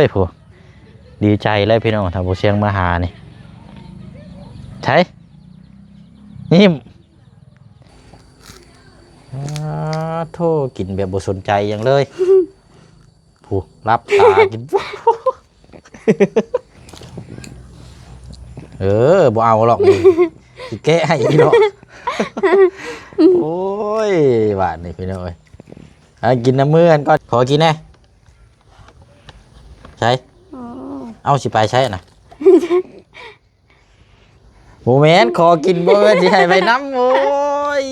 ยผู้ดีใจเลยพี่น้องทางผู้เชียงมาหานี่ใช่นิ่มโทษกินแบบบ่สนใจอย่างเลยผู้รับตากินบ่เอาหรอกสิแกะให้พี่น้องโอ้ยหวานนี่พี่น้องเอ้ยกินน้ำมือกันก็ขอกินแน่ใช่เอาสิไปใช่น่ะโมเมนต์ขอกินบ่สิให้ไปน้ำโอ้ย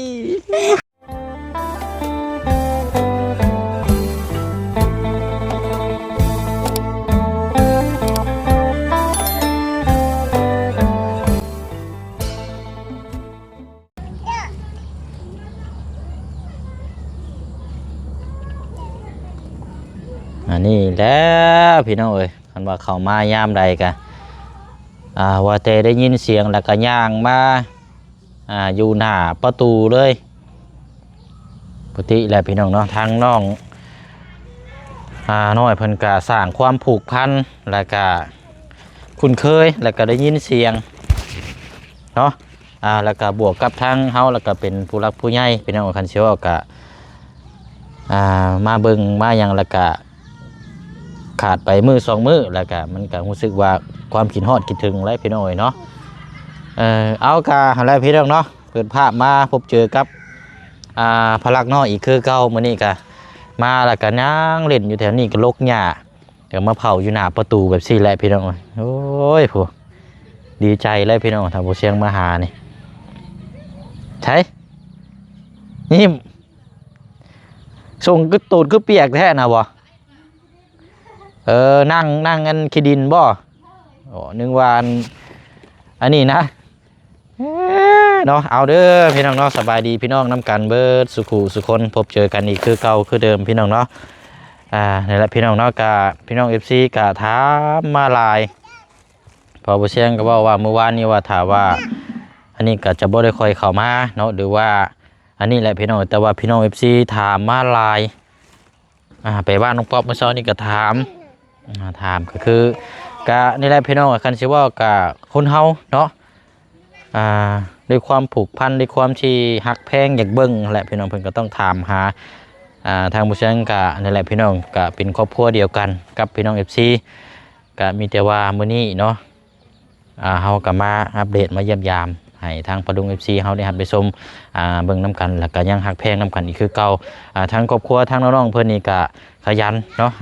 อันนี้แล้วพี่น้องเอ้ยคันว่าเข้ามายามใดกะว่าแต่ได้ยินเสียงแล้วก็ย่างมาอยู่หน้าประตูเลยปกติแหละพี่น้องเนาะทางน้องน้อยเพิ่นก็สร้างความผูกพันแล้วก็คุ้นเคยแล้วก็ได้ยินเสียงเนาะแล้วก็บวกกับทางเฮาแล้วก็เป็นผู้รักผู้ใหญ่พี่น้องคันเชื่อก็มาเบิ่งมาหยังแล้วก็ขาดไปมือสองมือแล้วก็มันก็รู้สึกว่าความคิดฮอดคิดถึงอะไรพี่น้อยเนาะเอากะอะไรพี่น้องเนาะเปิดภาพมาพบเจอกับพลักน้อยอีกคือเก่ามื้อนี้ก็มาแล้วก็นั่งเล่นอยู่แถวนี้ก็ลกหญ้าเดี๋ยวมาเผาอยู่หน้าประตูแบบซี่แหละพี่น้องโอ้ยผู้ดีใจเลยพี่น้องทางผู้เชียงมาหานี่ใช่นี่ส่งกึดตูดกึดเปียกแท้นะบ่นั่งกันขี้ดินบ่นึกว่าอันนี้นะเนาะเอาเด้อพี่น้องเนาะสบายดีพี่น้องน้ำกันเบิดสุขุสุคนพบเจอกันอีกคือเก่าคือเดิมพี่น้องเนาะนี่แหละพี่น้องเนาะกะพี่น้อง FC กะถามมาลายพอบ่เชียงก็บอกว่าเมื่อวานนี้ว่าถามว่าอันนี้ก็จะบ่ได้ค่อยเข้ามาเนาะหรือว่าอันนี้แหละพี่น้องแต่ว่าพี่น้อง FC ถามมาลายไปบ้านน้องป๊อปเมื่อเช้านี้ก็ถามก็คือกะนี่แหละพี่น้องคันสิว่ากะคนเฮาเนาะด้วยความผูกพันด้วยความที่ฮักแพงอยากเบิ่งแหละพี่น้องเพิ่นก็ต้องถามหาทางผู้เชี่ยวชาญกะนี่แหละพี่น้องกะเป็นครอบครัวเดียวกันกับพี่น้อง FC กะมีแต่ว่ามื้อนี้เนาะเฮาก็มาอัปเดตมาเยี่ยมยามให้ทางปะดุง FC เฮาได้รับไปชมเบิ่งนํกันแล้วก็ยังฮักแพงนํกันอีกคือเก่าทางครอบครัวทางน้องๆเพิ่นนี่ก็ขยันเนาะ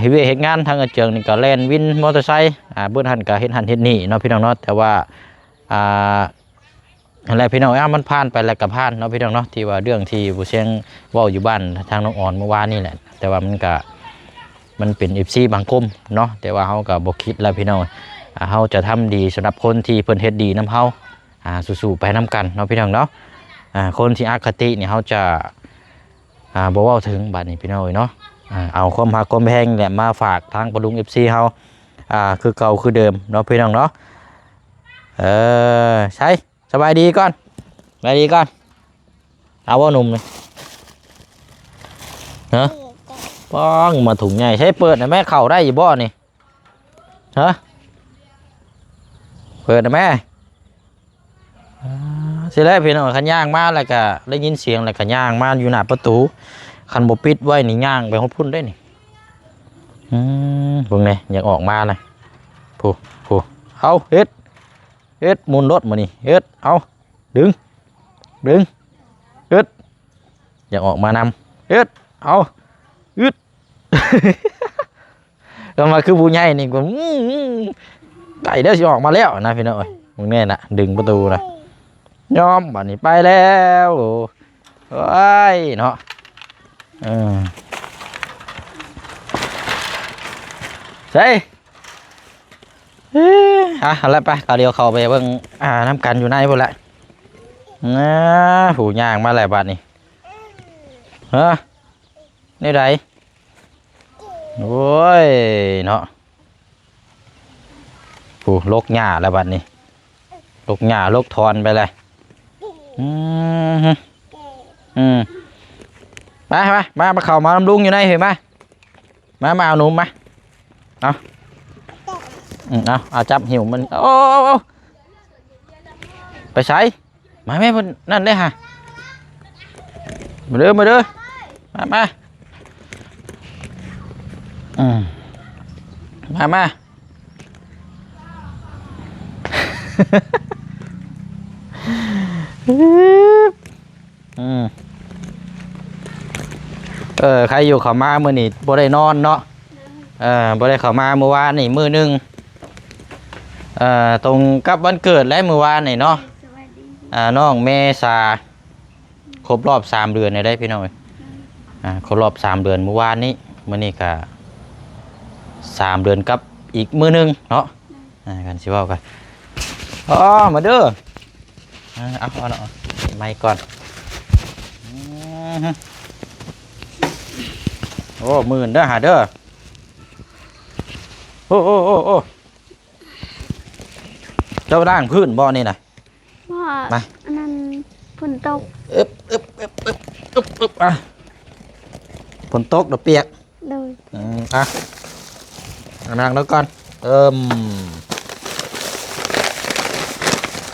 เฮ็ดเวียกเฮ็ดงานทางเจิงนี่ก็แล่นวินมอเตอร์ไซค์เบิ่นหันก็เฮ็ดหันเฮ็ดนี่เนาะพี่น้องเนาะแต่ว่าอะไรพี่น้องมันผ่านไปแล้วก็ผ่านเนาะพี่น้องเนาะที่ว่าเรื่องที่ผู้เชียงเว้าอยู่บ้านทางน้องอ่อนเมื่อวานนี่แหละแต่ว่ามันเป็น FC บางกลุ่มเนาะแต่ว่าเฮาก็บ่คิดแล้วพี่น้องเฮาจะทำดีสำหรับคนที่เพิ่นเฮ็ดดีนํเฮาสู้ๆไปนํกันเนาะพี่น้องเนาะคนที่อคตินี่เฮาจะบ่เว้าถึงบัดนี้พี่น้องเนาะเอาความหักความแพงแหละมาฝากทางปะดุง FC เฮาคือเก่าคือเดิมเนาะพี่น้องเนาะใช่สบายดีก่อนสบายดีก่อนเอาว่าหนุ่มเลยฮะป้องมาถุงใหญ่ใช้เปิดนะแม่เข่าได้อยู่บ่นี่ฮะเปิดนะแม่เสร็จแล้วพี่น้องขันย่างมาแล้วก็ได้ยินเสียงแล้วก็ย่างมาอยู่หน้าประตูคันบปิดไว้นี่ย่างไปหดพุ่นได้นี่พวกนี้อยากออกมาเลยผู้เอาเฮ็ดมุนรถมานี่เฮ็ดเอาดึงเฮ็ดอยากออกมานำเฮ็ดเอายึดก็มาคือผู้ใหญ่นี่ก็ไก่เด้อสิออกมาแล้วนะพี่น้องพวกนี้นะดึงประตูนะยอมบัดนี้ไปแล้วโอ้ยเนาะใช่อะไรไปก็เดี๋ยวเข้าไปเบิ่งน้ำกันอยู่ในพุ่นแหละผู้ย่างมาหลายบาทนี่นี่ไรโอ้ยเนาะผู้ลกหญ้าหลายบาทนี่ลกหญ้าลกทอนไปเลยมาเข้ามาลำลุงอยู่ในเห็นไหมมาเอาหนุ่มมา เอาเอาจับหิวมันโอ้ไปใช้มาแม่เพิ่นนั่นได้ฮะมาเด้อมามามาใครอยู่เขามามื้อนี้บ่ได้นอนเนาะบ่ได้เข้ามาเมื่อวานนี่มื้อนึงตรงกับวันเกิดและมื้อวานนี่เนาะน้องเมษาครบรอบ3 เดือนได้พี่น้องครบรอบ3 เดือนเมื่อวานนี้มื้อนี้ก็3 เดือนกับอีกมื้อนึงเนาะกันสิเว้ากันมาเด้อเอาเนาะไมค์ก่อนโอ้มื่นเด้อหาเด้อโอ้เจ้าด่างพื้นบ่อนี่นะว่าอันนั้นฝนตกฝนตกเดี๋ยวเปียกเลยนั่งแล้วก่อน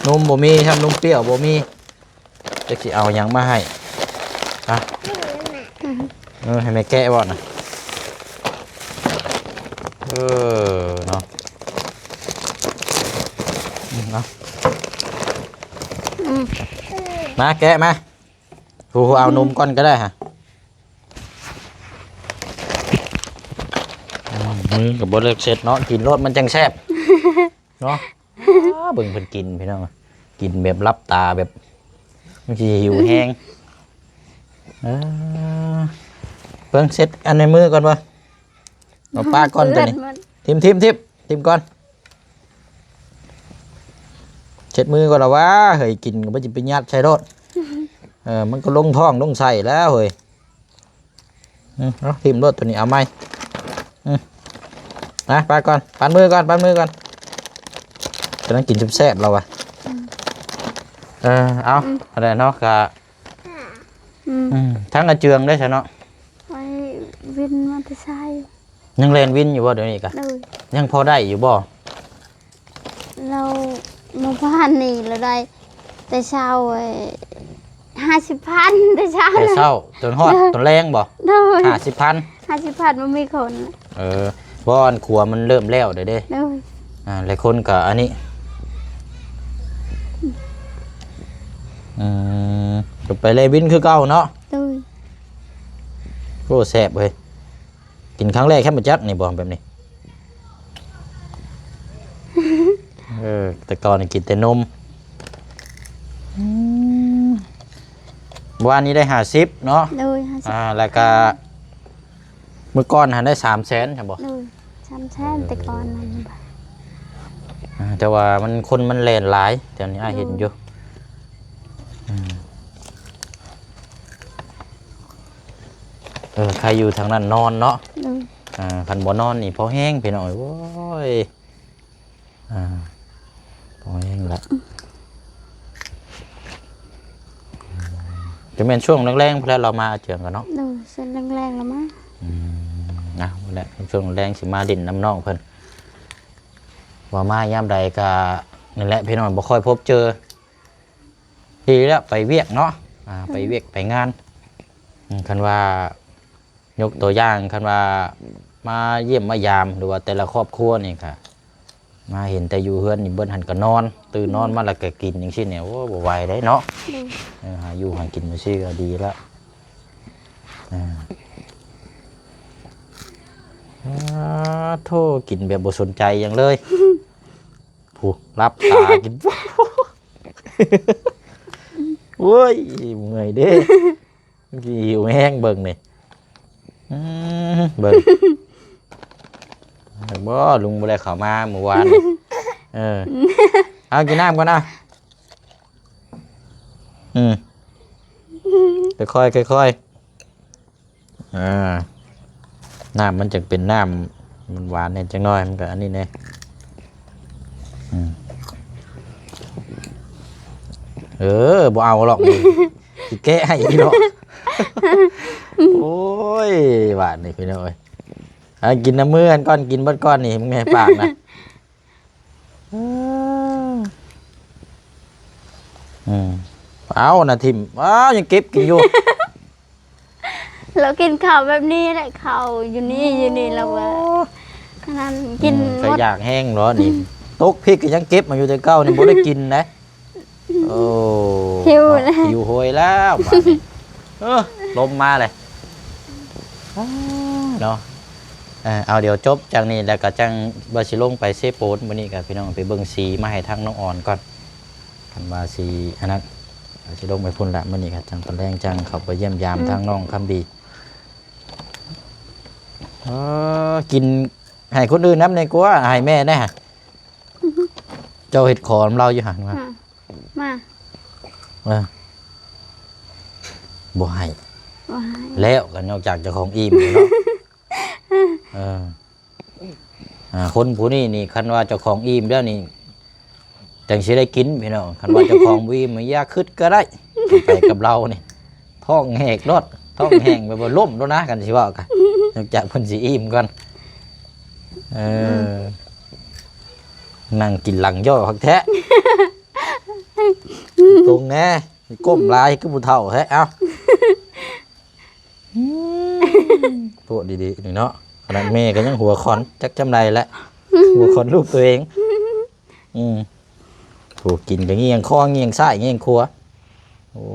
นมบ่มีทำนมเปรี้ยวบ่มีจะสิเอายังมาให้ให้แม่แกะบ่นะเนาะมาแกะมาผู้เอานมก่อนก็ได้ฮะมือกับบดเล็กเสร็จเนาะกินรสมันจังแซ่บเนาะเบิ่งเพิ่นกินพี่น้องกินแบบรับตาแบบบางทีหิวแห้งเบิ่งเสร็จอันในมือก่อนบ่เอาปลาก่อนตัวนี้ทิมก่อนเช็ดมือก่อนละวะเฮ้ยกินก็ไม่จิไปยัดใช้รถมันก็ลงท้องลงใส่แล้วเฮ้ยเอาทิมรถตัวนี้เอาไหมนะปลาก่อนปันมือก่อนจะนั่งกินจุ๊บแซ่บเราวะเอาอะไรเนาะกะทั้งกระเจืองได้ใช่เนาะไปวินมอเตอร์ไซค์ยังเล่นวินอยู่บ่เดี๋ยวนี้กะยังพอได้อยู่บ่เรามาบ้านนี่เราได้แต่เช้า50,000แต่เช้าจนฮอดตอนแรงบ่50,000มันมีคนบ่อนขัวมันเริ่มแล้วเด้หลายคนกะอันนี้จะไปเลยวินคือเก่าเนาะโอ้แซ่บเว้ยกินครั้งแรกแค่มาจักนี่บอกแบบนี้แต่ก่อนกินแต่นมวันนี้ได้50เนาะแล้วก็เมื่อก่อนหันได้300,000ใช่บ่300,000แต่ก่อนนั้นแต่ว่ามันคนมันแล่นหลายแต่นี้เห็นอยู่ใครอยู่ทางนั้นนอนเนาะคันบ่นอนนี่พอแห้งไปหน่อยโว้ยพอแห้งละจะเป็นช่วงแรงๆเพื่อเรามาเจืองกันเนาะช่วงแรงๆแล้วมั้งแหละช่วงแรงสิมาดินน้ำน่องเพิ่นว่ามายามใดก็นั่นแหละพี่น้องบ่ค่อยพบเจอดีแล้วไปเวียกเนาะไปเวียกไปงานคันว่ายกตัวอย่างคันว่ามาเยี่ยมมายามหรือว่าแต่ละครอบครัวนี่ค่ะมาเห็นแต่อยู่เฮือนนี่เบิ้นหันก็นอนตื่นนอนมาแล้วก็กินอย่างเช่นเนี่ยโอ้บ่ไหวได้เนาะหาอยู่หากินมาซี่ก็ดีแล้วโทษกินแบบบ่สนใจอย่างเลยผู้รับตากินโอ้ยเมื่อยเด้หิวแห้งเบิ่งนี่เบิ่งบ่ลุงบ่ได้เข้ามาเมื่อวานเอากินน้ำก่อนนะค่อยน้ำมันจึงเป็นน้ำมันหวานเนี่ยจังน้อยมันก็อันนี้เนี่ยบ่เอาหรอกสิแกะให้อีกเนาะโอ้ยหวานนี่พี่น้อย กินน้ำมือกันก้อนกินเบดก้อนนี่มึงให้ปากนะเอานะทิมยังเก็บกินอยู่ เรากินข้าวแบบนี้แหละข้าวอยู่นี่เราว่าขนาดกินห ก็ มด อยากแห้งเหรอนี่ตกพริกก็ยังเก็บมาอยู่แต่เก้านี่บ่ได้กินนะโอ้ หิวนะ หิวโหยแล้วบัดนี้ลมมาเลยเนาะเอาเดี๋ยวจบจากนี้แล้วก็จังบาสิลงไปเซโปนมื้อนี้กับพี่น้องไปเบิ่งสีมาให้ทางน้องอ่อนก่อนคันว่าสีอันนั้นสิลงไปพุ่นละมื้อนี้ก็จังตอนแรงจังเข้าไปเยี่ยมยามทางน้องคำดีกินให้คนอื่นน้ำในกลัวให้แม่ได้ฮะเจ้าเห็ดขอมเราอยู่หันมา มา บ่ให้ ว่าให้ แล้วกันนอกจากเจ้าของอิ่มเนาะคนผู้นี้นี่คันว่าเจ้าของอิ่มแล้วนี่จังสิได้กินพี่น้องคันว่าเจ้าของบ่อิ่มมันยากขึ้นก็ได้ไปกับเรานี่ท้องแหกรถท้องแห้งไปบ่ล่มแล้วนะกันสิว่ากันนอกจากเพิ่นสิอิ่มก่อนนั่งกินหลังย่อพักแท้ ตรงแน่ก้มลายก็บุเท่าแท้เอาโปะดีๆนี่เนาะขนาดแม่ก็ยังหัวคอนจักจำไรแล้วหัวคอนลูกตัวเองถูกกินก็เงียงคอเงียงไส้เงียงครัวโอ้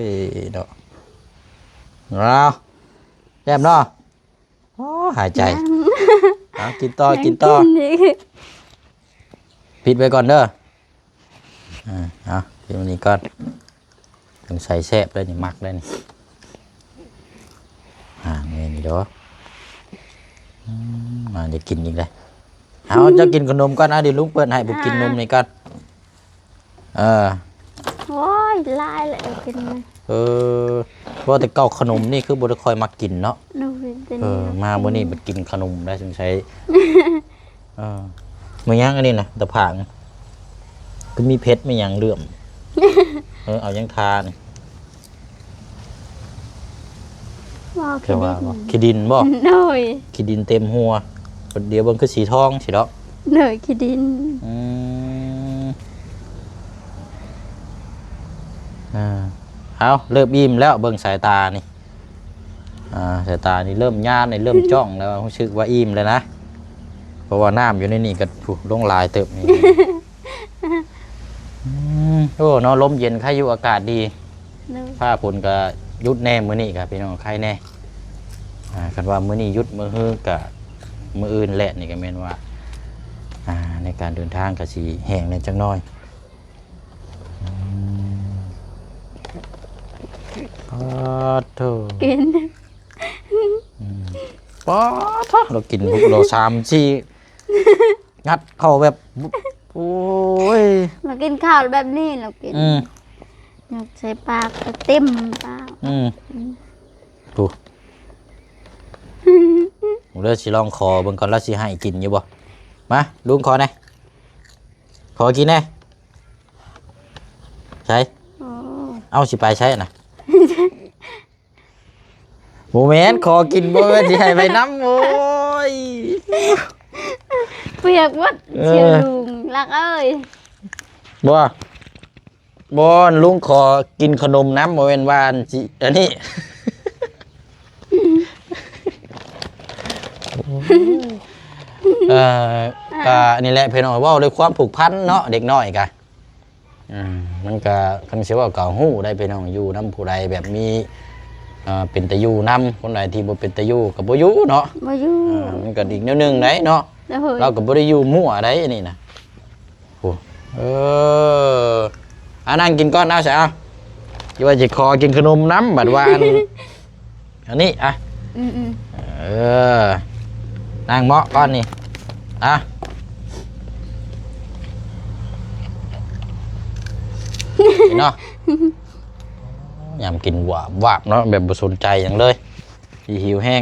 ยเนาะเราแย่มเนาะหายใจกินต่อกินต่อปิดไว้ก่อนเด้อเดี๋ยวนี้ก่อนต้องใส่แซ่บเลยนี่มักเลยนี่เงี้ยนี่เด้อมาเดี๋ยวกินอีกเลยเอาจะกินขนมก่อนเดี๋ยวลุงเปิดให้บุกกินนมนี่ก่อนโอ้ยลายเลยกินเลยเพราะแต่เก่าขนมนี่คือบุตรคอยมากินเนาะมาเมื่อนี้บุกินขนมได้สงสัยมาย่างอันนี้นะตะผางก็มีเพชรไม่ยังเลื่อมเอายังทานแค่ว่าขี้ดินบ่หน่อยขี้ดินเต็มหัวเดี๋ยวมันคือสีทองสิเนาะหน่อยขี้ดินเอาเริ่มอิ่มแล้วเบิ่งสายตานี่สายตานี่เริ่มย่านนี่เริ่มจ้องแล้วรู้สึกว่าอิ่มเลยนะเพราะว่าน้ำอยู่ในนี่ก็ถูกลงลายเติบนี่โอ้เนาะลมเย็นค่าอยู่อากาศดีผ้าฝนก็ยุดแน่มื้อนี้ครับพี่น้องใครแน่คันว่ามื้อนี้ยุดมื้อฮื้อกับมื้ออื่นแหละนี่ก็แม่นว่าในการเดินทางก็สิแห้งในจังน้อยกินเรากินพวกเรา3-4งัดเข้าแบบโอ้ยเรากินข้าวแบบนี้เรากินอยากใส่ปากเต็มปากถูกผมเลือกสิลองคอเบิ่งก่อนแล้วสิให้กินอยู่บ่มาลุงคอแน่ขอกินแน่ใช่เอาสิไปใช่น่ะโมเมนต์ขอกินบ่แม่นสิให้ไปน้ำโอ้ยเปียกวัดเชียวลุงรักเอ้ยบ่ลุงขอกินขนมน้ำโมเมนต์วานสิอันนี้ก็นี่แหละเพิ่นว่าด้วยความผูกพันเนาะเด็กน้อยกะมันก็คันสิว่าเก่าฮู้ได้พี่น้องอยู่นำผู้ใดแบบมีเป็นตะอยู่นำคนใดที่บ่เป็นตะอยู่ก็บ่อยู่เนาะบ่อยู่มันก็อีกแนวนึงได้เนาะเราก็บ่ได้อยู่มั่วได้นี่นะโอ้นั่งกินก่อนเอาซะเอาอยู่ว่าสิขอกินขนมน้ำบัดว่าอันนี้นั่งเหมาะก่อนนี่เนาะยำกินวาบเนาะแบบบ่สนใจอย่างเลยหิวแห้ง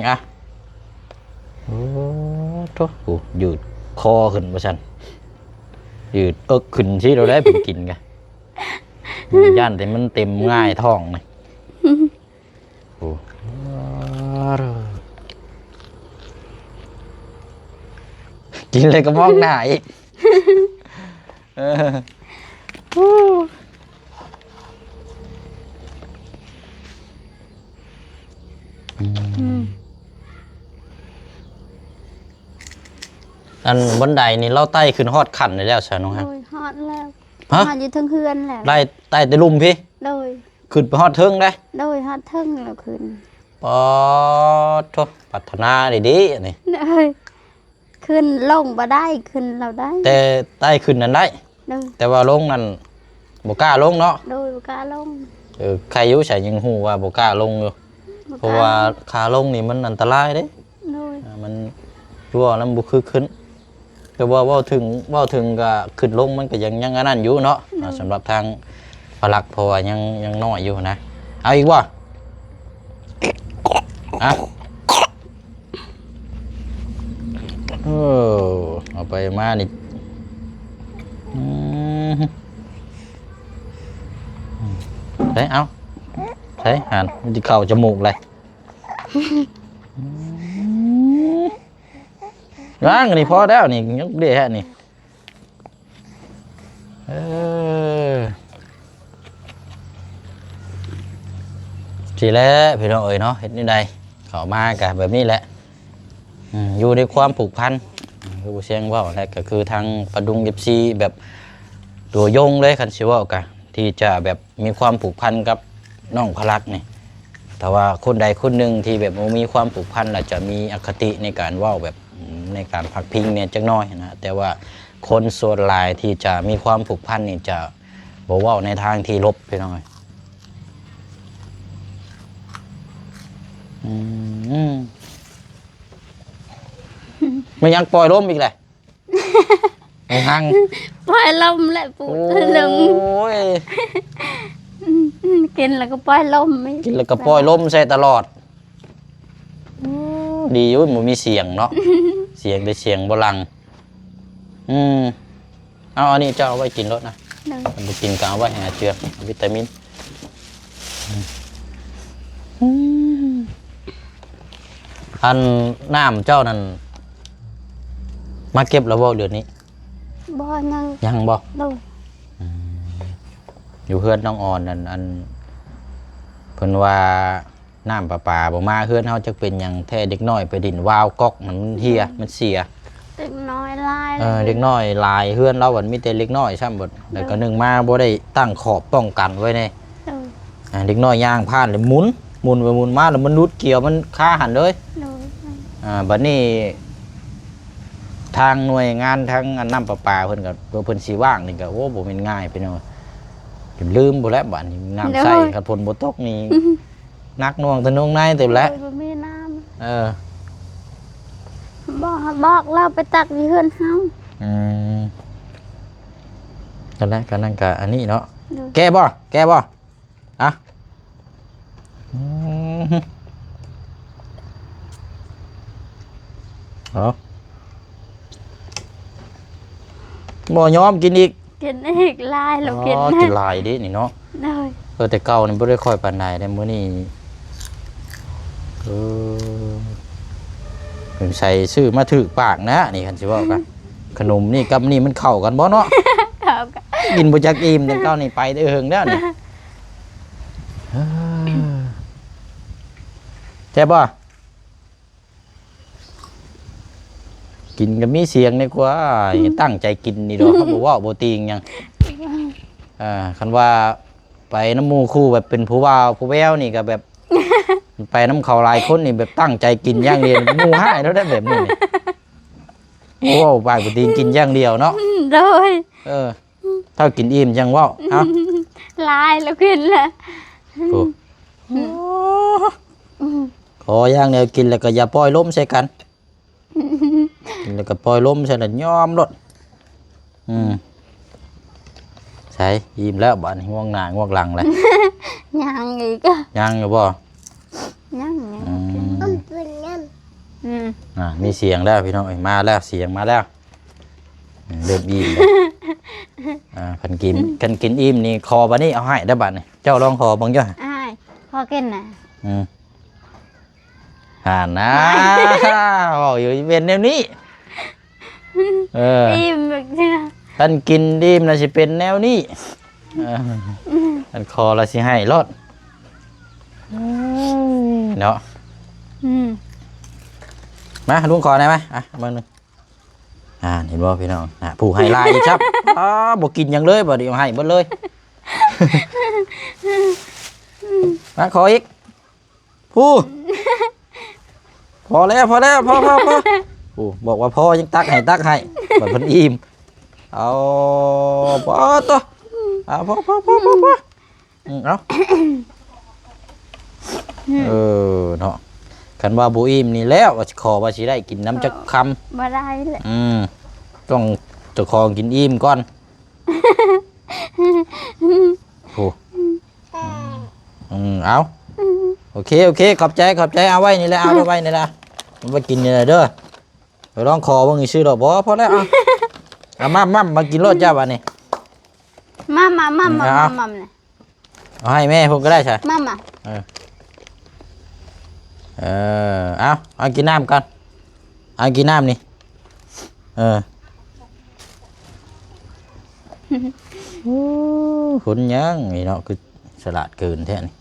โอ้โหยืดคอขึ้นว่าซั่นยืดขึ้นที่เราได้ผมกินกันย่านแต่มันเต็มง่ายท้องนี่โอ้ กินเลยก็มองหน้าอีกเอออันบันไดนี่เราไต่ขึ้นฮอดขันได้แล้วใช่น้องฮะ โดยฮอดแล้ว ฮะ ฮอดอยู่เทั้งเฮือนแล้ว ไล่ไต่แต่ลุ่มพี่ โดย ขึ้นไปฮอดเทิงได้ โดยฮอดเทั้งแล้วขึ้น ปอโทพัฒนาดีๆอันนี้ โดยขึ้นลงบ่ได้ขึ้นเราได้ แต่ไต่ขึ้นนั้นได้ โดย แต่ว่าลงนั้นบ่กล้าลงเนาะ โดยบ่กล้าลง ใครอยุ่ใส่ยังหูว่าบ่กล้าลงอยู่ บ่ เพ กล้ ราะว่าขาลงนี่มันอันตรายเด้ โดย มันรั่วแล้วบุคือขึ้นแต่ว่าเว่าถึงก็ขึ้นลงมันก็ยังอันนั้นอยู่เนาะสำหรับทางพลักเพราะว่ายังน้อยอยู่นะเอาอีกว่าอ่ะเอาไปมานี่ใช่เอาใช่หันมันจะเข้าจมูกเลยร่างนี่พอแล้วนี่ยกเดียฮะนี่ทีแล้วพี่น้องเอ๋ยเนาะเห็นนี่ใดเข้ามากะแบบนี้แหละอยู่ในความผูกพันคือเสียงว่าแล้วก็คือทางประดุงเอฟซีแบบตัวยงเลยคันชิว่ากะที่จะแบบมีความผูกพันกับน้องพลักนี่แต่ว่าคนใดคนหนึ่งที่แบบมีความผูกพันอาจจะมีอคติในการว่าแบบในการพักพิงเนี่ยจักน้อยนะแต่ว่าคนส่วนหลายที่จะมีความผูกพันนี่จะบอกว่าในทางที่ลบไปหน่อยไม่ยังปล่อยล้มอีกเลยไม่หัง ปล่อยลมแหละปู โอ้ ลม ย กินแล้วก็ปล่อยลมไม่ กินแล้วก็ปล่อยล้มใส่ตลอดดีอยู่มันมีเสียงเนาะ เสียงได้เสียงบลังเอาอันนี้เจ้าเอาไว้กินรถนะมันกินกลางไว้หาเจือกวิตามินอันน้ำเจ้านั่นมาเก็บแล้วบ่เดือนนี้ บ่ยัง ยังบ่ โดย อยู่เพื่อนน้องอ่อนนั่นอันเพิ่นว่าน้ำประปาบ่มาเพื่อนเฮาจักเป็นหยังแท้เด็กน้อยไปดินวาวก๊อกมันเฮียมันเสีย เด็กน้อยลาย เด็กน้อยหลายเพื่อนเราบัดมีแต่เล็กน้อยซ้ำบัดแล้วก็นึงมาบ่ได้ตั้งขอบป้องกันไว้แน่เด็กน้อยย่างผ่านเลยหมุนไปหมุนมาแล้วมันรุดเกี่ยวมันคาหันเลยบัดนี้ทางหน่วยงานทางน้ำประปาเพิ่นก็เพิ่นสิว่างนี่ก็โอ้บ่แม่นง่ายไปเนาะลืมบ่แล้วบัดนี้น้ำใส่คันฝนบ่ตกนี่นักหน่วงตะนงในเต็มแล้ว บ่มีน้ เออ ำบอกเราไปตักที่เฮือนเฮา กันแล้วกันนั่นกะอันนี้เนาะแก้บ่อ่ะบ่ยอมกินอีก กินอีกลายเรากิน กินหลายดินี่เนาะ เลย แต่เก่านี่บ่ได้ค่อยปานใดแต่มื้อนี้ผมใส่ชื่อมาถึกปากนะนี่คันสิว่ากันขนมนี่กับนี่มันเข้ากันบ่เนาะ ครับ กินบ่จักอิ่มแต่เก่านี่ไปได้เฮิงแล้วนี่แซ่บบ่กินก็มีเสียงนี่กว่าตั้งใจกินนี่ดอกเขาบอกว่าบ่ติงหยังคันว่าไปน้ำหมู่คู่แบบเป็นผู้ว่าวผู้แววนี่ก็แบบ ไปน้ำเขาหลายคนนี่แบบตั้งใจกินอย่างเดียวหมู่ห้ายแล้วได้แบบนี้นี่โอ้ไปบ่ติงกินอย่างเดียวเนาะ โดย ถ้ากินอิ่มจังว่าเอ้า ลายเรากินแหละ ขออย่างเดียวกินแล้วก็อย่าปล่อยล้มใส่กันกินแล้วก็ปล่อยล้มใส่แล้วยอมรถใช่อิ่มแล้วบ้านง่วงหน้าง่วงหลังเลย ยังอีกอะ ยังอยู่บ่ ยังมีเสียงแล้วพี่น้องมาแล้วเสียงมาแล้วเริ่มอิ่มแล้วคันกินอิ่มนี่คอบัดนี้เอาให้ได้บัดนี่เจ้าลองคอบังจ้ะ อ้ายพอกินน่ะ นะบอกอยู่เป็นแนวนี้ อิ่มแบบนี้นะ ท่านกินดีมน่ะสิเป็นแนวนี้ท่านคอละสิให้รอดเนาะ มาลุงขอได้ไหมอ่ะมาหนึ่งเห็นบ่พี่น้องผู้ให้ลายอีกครับบ่กินหยังเลยบ่เดี๋ยวให้เบิดเลย มาขออีกผู้พอแล้วพอผู้บอกว่าพอยังตักให้แบบเพิ่นอิ่มเอาพอตัวพอเอาเนาะคันว่าบ่อิ่มนี่แล้วว่าสิขอว่าสิได้กินน้ำจักคำ บ่ได้เลย ต้องเจ้าของกินอิ่มก่อนโอ้เอาโอเคขอบใจเอาไว้นี่แหละเอาไว้นี่ละมันไปกินนี่แหละเด้อไปลองคอบ่งี้ซื้อดอกบ่พอแล้วเอามากินรสจ้าบัดนี้มาเลย เอาให้แม่ผมก็ได้ใช่มาเอากินน้ำก่อนเอากินน้ำนี่ขุนยังนี่เนาะคือฉลาดเกินแท้นี่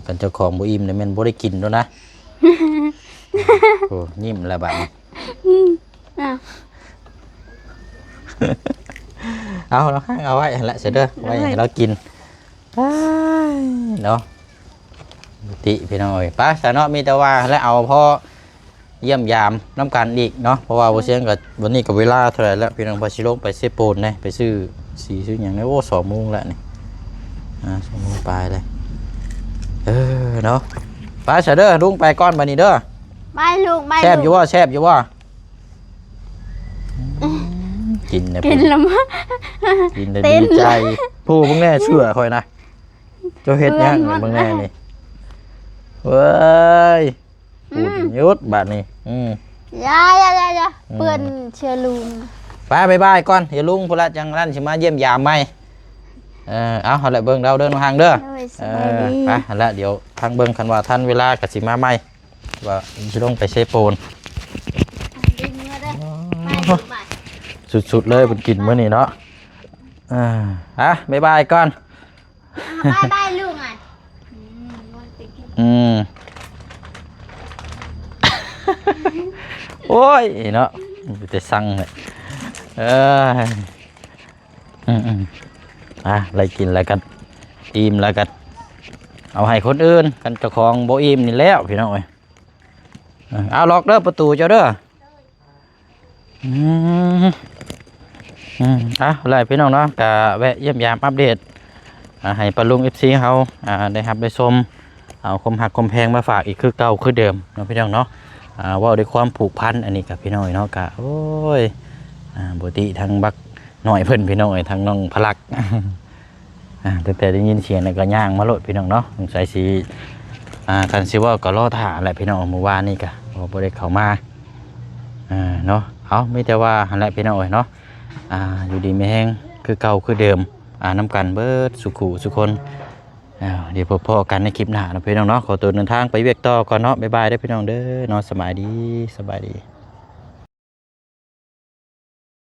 กันเจ้าของบ่อิ่มเนี่ยมันบ่ได้กินแล้วนะโอ้ยิ้มละบาดนี้เอาเราข้างเอาไว้ละเสร็จเด้อไว้ให้เรากินเนาะติพี่น้อยป้าสาเนาะมีแต่ว่าแล้วเอาพ่อเยี่ยมยามน้ำกันอีกเนาะเพราะว่าบ่เสียงกับวันนี้กับเวลาเท่าไหร่แล้วพี่น้องพาชิโลกไปเซโปนไปซื้อสีซื้ออย่างนี้โอ้2 โมงแล้วนี่2 โมงปลายเลยเนาะป้าเสร็จเด้อลุงไปก้อนบัดนี้เด้อไปลูกแซ่บอยู่ว่ากินเนี่ยกินแล้วมั้งกินได้ดีใจผู้พวกแน่เชื่อคอยนะเจ้าเฮ็ดยังพวกแน่นี่เว้ยปุ่นยุดบาดนี้ยาเปื้อนเชื้อลุงไปบายก่อนเดี๋ยวลุงพุ่นละจังนั่นสิมาเยี่ยมยามไหมเอาหั่นแหละเบิ่งเราเดินทางเด้อไปหั่นละเดี๋ยวทางเบิ่งคันว่าท่านเวลาก็สิมาใหม่ว่าสิลงไปเซโปนสุดๆเลยเพิ่นกินมื้อนี้เนาะบายก่อนบายลูกอ่ะโอ้ยเนาะจะสั่งเลยอะไรกินอะไรกันอิ่มแล้วกันเอาให้คนอื่นกันเจ้าของโบอิ่มนี่แล้วพี่น้องเอ้ยเอาล็อกเด้อประตูเจ้าเด้ออะไรพี่น้องเนาะกะแวะเยี่ยมยามอัปเดตให้ปลาลุง FC เขาได้รับได้ชมเอาคมหักคมแพงมาฝากอีกคือเก่าคือเดิมเนาะพี่น้องเนาะว่าด้วยความผูกพันอันนี้กับพี่น้อยเนาะกะโอ้ยปกติทางบักหน่อยเพิ่นพี่น้อยทางน้องพลักตั้งแต่ได้ยินเสียงแล้วก็ย่างมาโลดพี่น้องเนาะสงสัยสิคันสิว่าก็รอท่าแหละพี่น้องเมื่อวานนี่กะบ่ได้เข้ามาเนาะเอาไม่แต่ว่าอะไรพี่น้อยเนาะอยู่ดีไม่แห้งคือเก่าคือเดิมน้ำกันเบิดสุขุสุคนเดี๋ยวพอกันในคลิปหน้านะพี่น้องเนาะขอตัวเดินทางไปเวียกต่อก่อนเนาะบ๊ายบายได้พี่น้องเด้อเนาะสบายดี